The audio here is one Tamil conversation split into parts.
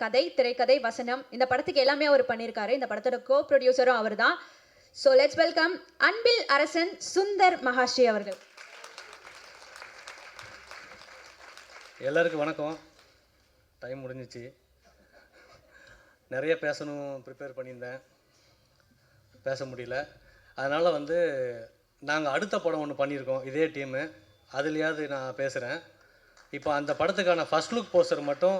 கதை, திரைக்கதை, வசனம் இந்த படத்துக்கு எல்லாமே அவர் பண்ணியிருக்காரு. இந்த படத்தோட கோ ப்ரொடியூசரும் அவர் தான். ஸோ லெட்ஸ் வெல்கம் அன்பில் அரசன் சுந்தர் மகாஸ்ரீ அவர்கள். எல்லாருக்கும் வணக்கம். டைம் முடிஞ்சிச்சு. நிறைய பேசணும் ப்ரிப்பேர் பண்ணியிருந்தேன், பேச முடியல. அதனால் நாங்கள் அடுத்த படம் ஒன்று பண்ணியிருக்கோம் இதே டீமு, அதுலேயாவது நான் பேசுகிறேன். இப்போ அந்த படத்துக்கான ஃபஸ்ட் லுக் போஸ்டர் மட்டும்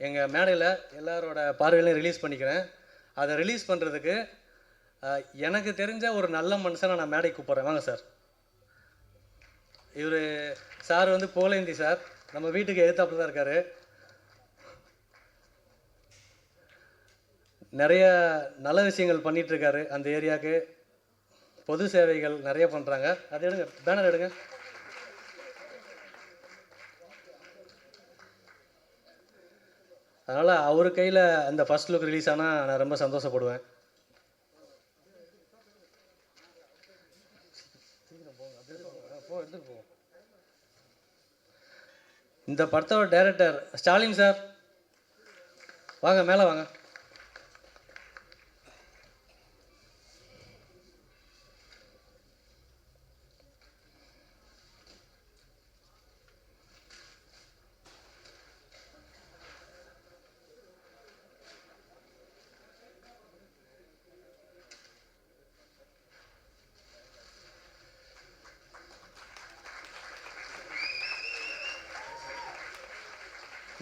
எங்கள் மேடையில் எல்லாரோட பார்வையிலையும் ரிலீஸ் பண்ணிக்கிறேன். அதை ரிலீஸ் பண்ணுறதுக்கு எனக்கு தெரிஞ்ச ஒரு நல்ல மனுஷனை நான் மேடைக்கு கூப்பிட்றேன். வாங்க சார். இவர் சார் புகழேந்தி சார், நம்ம வீட்டுக்கு எதிர்த்தாப்புல தான் இருக்கார். நிறைய நல்ல விஷயங்கள் பண்ணிகிட்ருக்காரு. அந்த ஏரியாவுக்கு பொது சேவைகள் நிறைய பண்ணுறாங்க. அது எடுங்க, பேனர் எடுங்க. அதனால் அவர் கையில் அந்த ஃபஸ்ட் லுக் ரிலீஸ் ஆனால் நான் ரொம்ப சந்தோஷப்படுவேன். இந்த படத்தோட டைரக்டர் ஸ்டாலின் சார், வாங்க மேலே வாங்க.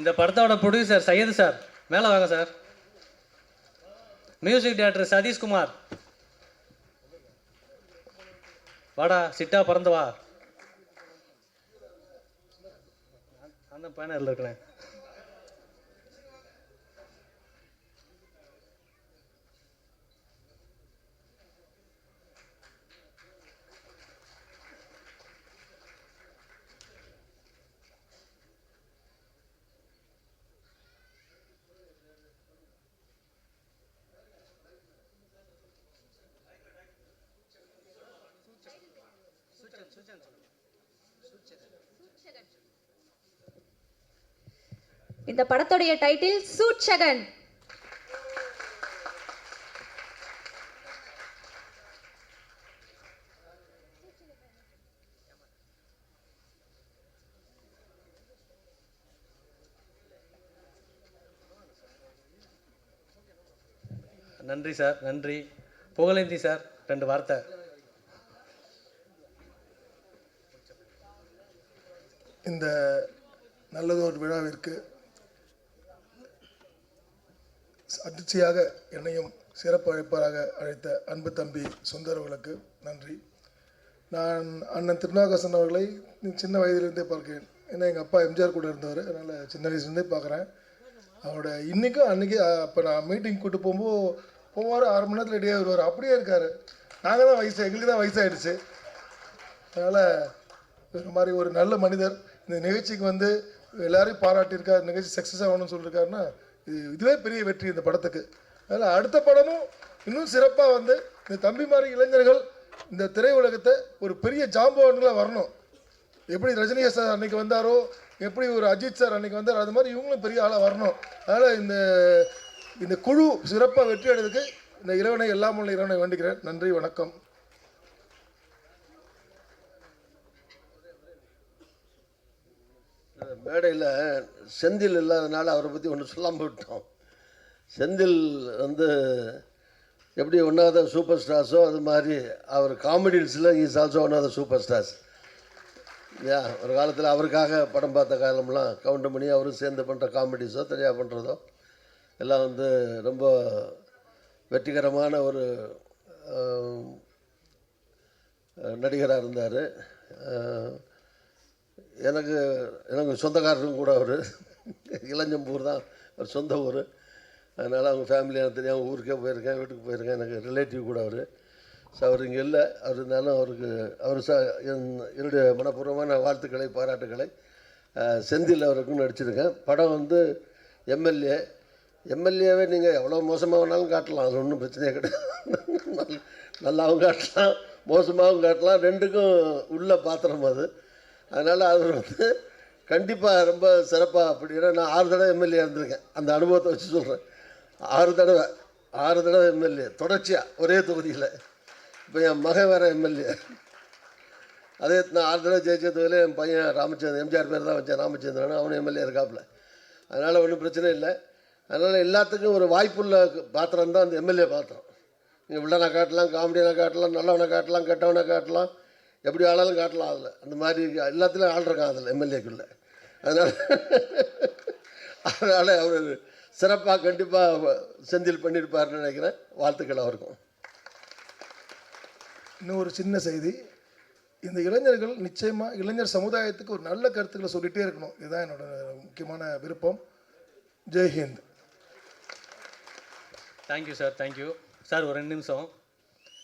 இந்த படத்தோட ப்ரொடியூசர் சையது சார், மேலே வாங்க சார். மியூசிக் டைரக்டர் சதீஷ்குமார், வாடா சிட்டா பறந்து வா. அந்த பேனரில் இருக்கிறேன். இந்த படத்துடைய டைட்டில் சூட்சகன். நன்றி சார், நன்றி. புகழேந்தி சார், 2 வார்த்தை. இந்த நல்லதொரு விழாவிற்கு அதிர்ச்சியாக என்னையும் சிறப்பு அழைப்பாளராக அழைத்த அன்பு தம்பி சுந்தரவர்களுக்கு நன்றி. நான் அண்ணன் திருநாகசன் அவர்களை சின்ன வயதிலிருந்தே பார்க்கிறேன். ஏன்னா எங்கள் அப்பா எம்ஜிஆர் கூட இருந்தவர், அதனால் சின்ன வயசுலேருந்தே பார்க்குறேன். அவரோட இன்றைக்கும் அன்றைக்கி இப்போ நான் மீட்டிங் கூப்பிட்டு போவார், 6 மணி நேரத்தில் ரெடியாக வருவார். அப்படியே இருக்கார். நாங்கள் தான் எங்களுக்கு தான் வயசாகிடுச்சு. அதனால் இந்த மாதிரி ஒரு நல்ல மனிதர் இந்த நிகழ்ச்சிக்கு எல்லோரையும் பாராட்டியிருக்கார். நிகழ்ச்சி சக்ஸஸ் ஆகணும்னு சொல்லியிருக்காருன்னா இதுவே பெரிய வெற்றி இந்த படத்துக்கு. அதனால் அடுத்த படமும் இன்னும் சிறப்பாக இந்த தம்பி மாதிரி இளைஞர்கள் இந்த திரையுலகத்தை ஒரு பெரிய ஜாம்பவான்களாக வரணும். எப்படி ரஜினி சார் அன்றைக்கி வந்தாரோ, எப்படி ஒரு அஜித் சார் அன்றைக்கி வந்தாரோ, அது மாதிரி இவங்களும் பெரிய ஆளாக வரணும். அதனால் இந்த குழு சிறப்பாக வெற்றி அடைறதுக்கு இந்த இறைவனை எல்லாம் உள்ள இறைவனை வேண்டுகிறேன். நன்றி, வணக்கம். மேடையில் செந்தில் இல்லாதனால அவரை பற்றி ஒன்று சொல்லாமல் விட்டோம். செந்தில் எப்படி ஒன் ஆஃப் த சூப்பர் ஸ்டார்ஸோ அது மாதிரி அவர் காமெடிஸில் is also one of the super stars. ஒரு காலத்தில் அவருக்காக படம் பார்த்த காலம்லாம் கவுண்ட் பண்ணி அவரும் சேர்ந்து பண்ணுற காமெடிஸோ தெரியா பண்ணுறதோ எல்லாம் ரொம்ப வெற்றிகரமான ஒரு நடிகராக இருந்தார். எனக்கு சொந்தக்காரரும் கூட அவர் இளஞ்சம்பூர் தான் அவர் சொந்த ஊர். அதனால் அவங்க ஃபேமிலி எனக்கு தெரியும். அவங்க ஊருக்கே போயிருக்கேன், வீட்டுக்கு போயிருக்கேன். எனக்கு ரிலேட்டிவ் கூட அவர். ஸோ அவர் இங்கே இல்லை. அவர் இருந்தாலும் அவர் என்னுடைய மனப்பூர்வமான வாழ்த்துக்களை, பாராட்டுக்களை. செந்தில் அவருக்கும் நடிச்சிருக்கேன். படம் எம்எல்ஏவே நீங்கள் எவ்வளோ மோசமாக வேணாலும் காட்டலாம், அது ஒன்றும் பிரச்சனையே கிடையாது. நல்லாவும் காட்டலாம், மோசமாகவும் காட்டலாம், ரெண்டுக்கும் உள்ள பாத்திரம் அது. அதனால் அவர் கண்டிப்பாக ரொம்ப சிறப்பாக அப்படின்னா நான் 6 தடவை எம்எல்ஏ இருந்திருக்கேன். அந்த அனுபவத்தை வச்சு சொல்கிறேன். 6 தடவை எம்எல்ஏ தொடர்ச்சியாக ஒரே தொகுதியில். இப்போ என் மகன் வேறு எம்எல்ஏ. அதே நான் 6 தடவை ஜெயிச்சதுல என் பையன் ராமச்சந்திரன், எம்ஜிஆர் பேர் தான் வச்சேன், ராமச்சந்திரன், அவனும் எம்எல்ஏ இருக்காப்புல. அதனால் ஒன்றும் பிரச்சனை இல்லை. அதனால் எல்லாத்துக்கும் ஒரு வாய்ப்புள்ள பாத்திரம் தான் அந்த எம்எல்ஏ பாத்திரம். நீங்கள் வில்லனை காட்டலாம், காமெடியனை காட்டலாம், நல்லவனை காட்டலாம், கெட்டவனை காட்டலாம், எப்படி ஆளாலும் காட்டலாம். அதில் அந்த மாதிரி எல்லாத்துலேயும் ஆள் இருக்கான் அதில் எம்எல்ஏக்குள்ளே. அதனால் அவர் சிறப்பாக கண்டிப்பாக செந்தில் பண்ணியிருப்பார்னு நினைக்கிறேன். வாழ்த்துக்கள் அவருக்கும். இன்னும் ஒரு சின்ன செய்தி, இந்த இளைஞர்கள் நிச்சயமாக இளைஞர் சமுதாயத்துக்கு ஒரு நல்ல கருத்துக்களை சொல்லிகிட்டே இருக்கணும். இதுதான் என்னோட முக்கியமான விருப்பம். Jai Hind. Thank you sir, thank you sir. ஒரு 2 நிமிஷம்.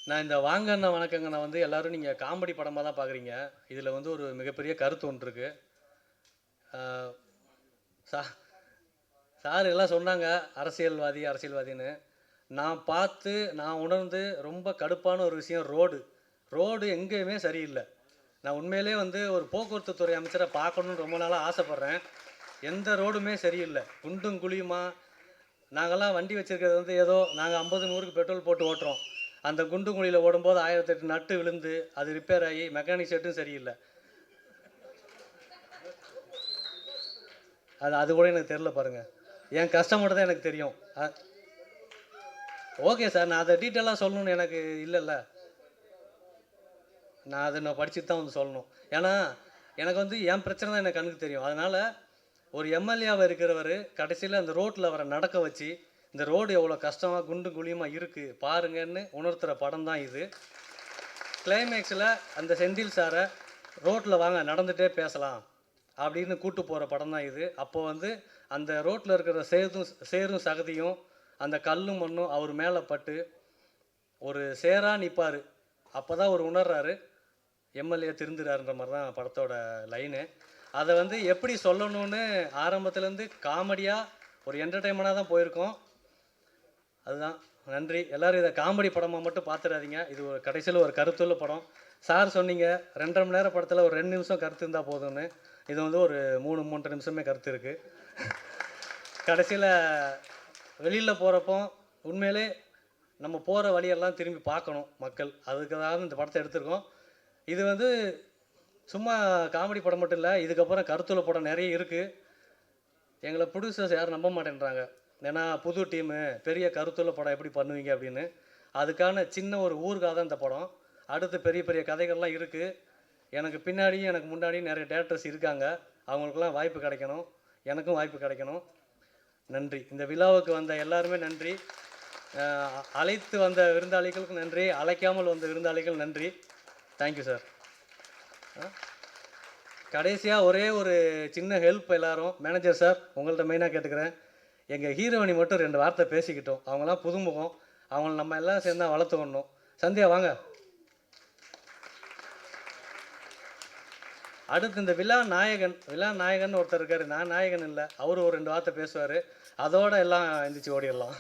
நான் இந்த வாங்கண்ணா வணக்கங்கண்ணா வந்து எல்லோரும் நீங்கள் காமெடி படமாக தான் பார்க்குறீங்க. இதில் வந்து ஒரு மிகப்பெரிய கருத்து ஒன்று இருக்குது. சார் எல்லாம் சொன்னாங்க அரசியல்வாதின்னு. நான் பார்த்து நான் உணர்ந்து ரொம்ப கடுப்பான ஒரு விஷயம் ரோடு எங்கேயுமே சரியில்லை. நான் உண்மையிலே வந்து ஒரு போக்குவரத்து துறை அமைச்சரை பார்க்கணுன்னு ரொம்ப நாளாக ஆசைப்பட்றேன். எந்த ரோடுமே சரியில்லை, குண்டும் குழியுமா. நாங்கள்லாம் வண்டி வச்சுருக்கிறது வந்து ஏதோ நாங்கள் 50-100க்கு பெட்ரோல் போட்டு ஓட்டுறோம். அந்த குண்டு குழியில் ஓடும்போது 1008 நட்டு விழுந்து அது ரிப்பேர் ஆகி மெக்கானிக் செட்டும் சரியில்லை. அது கூட எனக்கு தெரில பாருங்கள். என் கஷ்டம் மட்டும் தான் எனக்கு தெரியும். ஓகே சார், நான் அதை டீட்டெயிலாக சொல்லணும்னு எனக்கு இல்லைல்ல. நான் படிச்சுட்டு தான் வந்து சொல்லணும். ஏன்னா எனக்கு வந்து என் பிரச்சனை தான் எனக்கு கண்ணுக்கு தெரியும். அதனால் ஒரு எம்எல்ஏவாக இருக்கிறவர் கடைசியில் அந்த ரோட்டில் அவரை நடக்க வச்சு இந்த ரோடு எவ்வளோ கஷ்டமாக குண்டு குழியமாக இருக்குது பாருங்கன்னு உணர்த்துகிற படம் தான் இது. கிளைமேக்ஸில் அந்த செந்தில் சாரை ரோட்டில் வாங்க நடந்துகிட்டே பேசலாம் அப்படின்னு கூட்டு போகிற படம் தான் இது. அப்போ வந்து அந்த ரோட்டில் இருக்கிற சேரும் சகதியும் அந்த கல்லும் மண்ணும் அவர் மேலே பட்டு ஒரு சேராக நிற்பார். அப்போ தான் அவர் உணர்றாரு எம்எல்ஏ திருந்துறாருன்ற மாதிரி தான் படத்தோட லைனு. அதை வந்து எப்படி சொல்லணும்னு ஆரம்பத்துலேருந்து காமெடியாக ஒரு என்டர்டெயின்மெண்ட்டாக தான் போயிருக்கோம். அதுதான். நன்றி. எல்லோரும் இதை காமெடி படமாக மட்டும் பார்த்துடாதீங்க. இது ஒரு கடைசியில் ஒரு கருத்துள்ள படம். சார் சொன்னீங்க 2.5 மணி நேரம் படத்தில் ஒரு 2 நிமிஷம் கருத்து இருந்தால் போதும்னு. இது வந்து ஒரு 3-3.5 நிமிஷமே கருத்து இருக்குது. கடைசியில் வெளியில் போகிறப்போ உண்மையிலே நம்ம போகிற வழியெல்லாம் திரும்பி பார்க்கணும் மக்கள். அதுக்கு தான் இந்த படத்தை எடுத்திருக்கோம். இது வந்து சும்மா காமெடி படம் மட்டும் இல்லை, இதுக்கப்புறம் கருத்துள்ள படம் நிறைய இருக்குது. எங்களை ப்ரொடியூசர்ஸ் யாரும் நம்ப மாட்டேன்றாங்க. ஏன்னா புது டீமு பெரிய கருத்துள்ள படம் எப்படி பண்ணுவீங்க அப்படின்னு. அதுக்கான சின்ன ஒரு ஊருக்காக தான் இந்த படம். அடுத்து பெரிய பெரிய கதைகள்லாம் இருக்குது. எனக்கு பின்னாடியும் எனக்கு முன்னாடியும் நிறைய டேரக்டர்ஸ் இருக்காங்க. அவங்களுக்கெல்லாம் வாய்ப்பு கிடைக்கணும், எனக்கும் வாய்ப்பு கிடைக்கணும். நன்றி. இந்த விழாவுக்கு வந்த எல்லாருமே நன்றி. அழைத்து வந்த விருந்தாளிகளுக்கும் நன்றி, அழைக்காமல் வந்த விருந்தாளிகள் நன்றி. Thank you sir. கடைசியாக ஒரே ஒரு சின்ன ஹெல்ப், எல்லாரும் மேனேஜர் சார் உங்கள்கிட்ட மெயினாக கேட்டுக்கிறேன். எங்கள் ஹீரோயினி மட்டும் 2 வார்த்தை பேசிக்கிட்டோம். அவங்களாம் புதுமுகம், அவங்கள நம்ம எல்லாம் சேர்ந்தா வளர்த்துக்கணும். சந்தியா வாங்க. அடுத்து இந்த விழா நாயகன் ஒருத்தர் இருக்கார். நான் நாயகன் இல்லை, அவரு ஒரு 2 வார்த்தை பேசுவார். அதோடு எல்லாம் எந்திரிச்சு ஓடிடலாம்.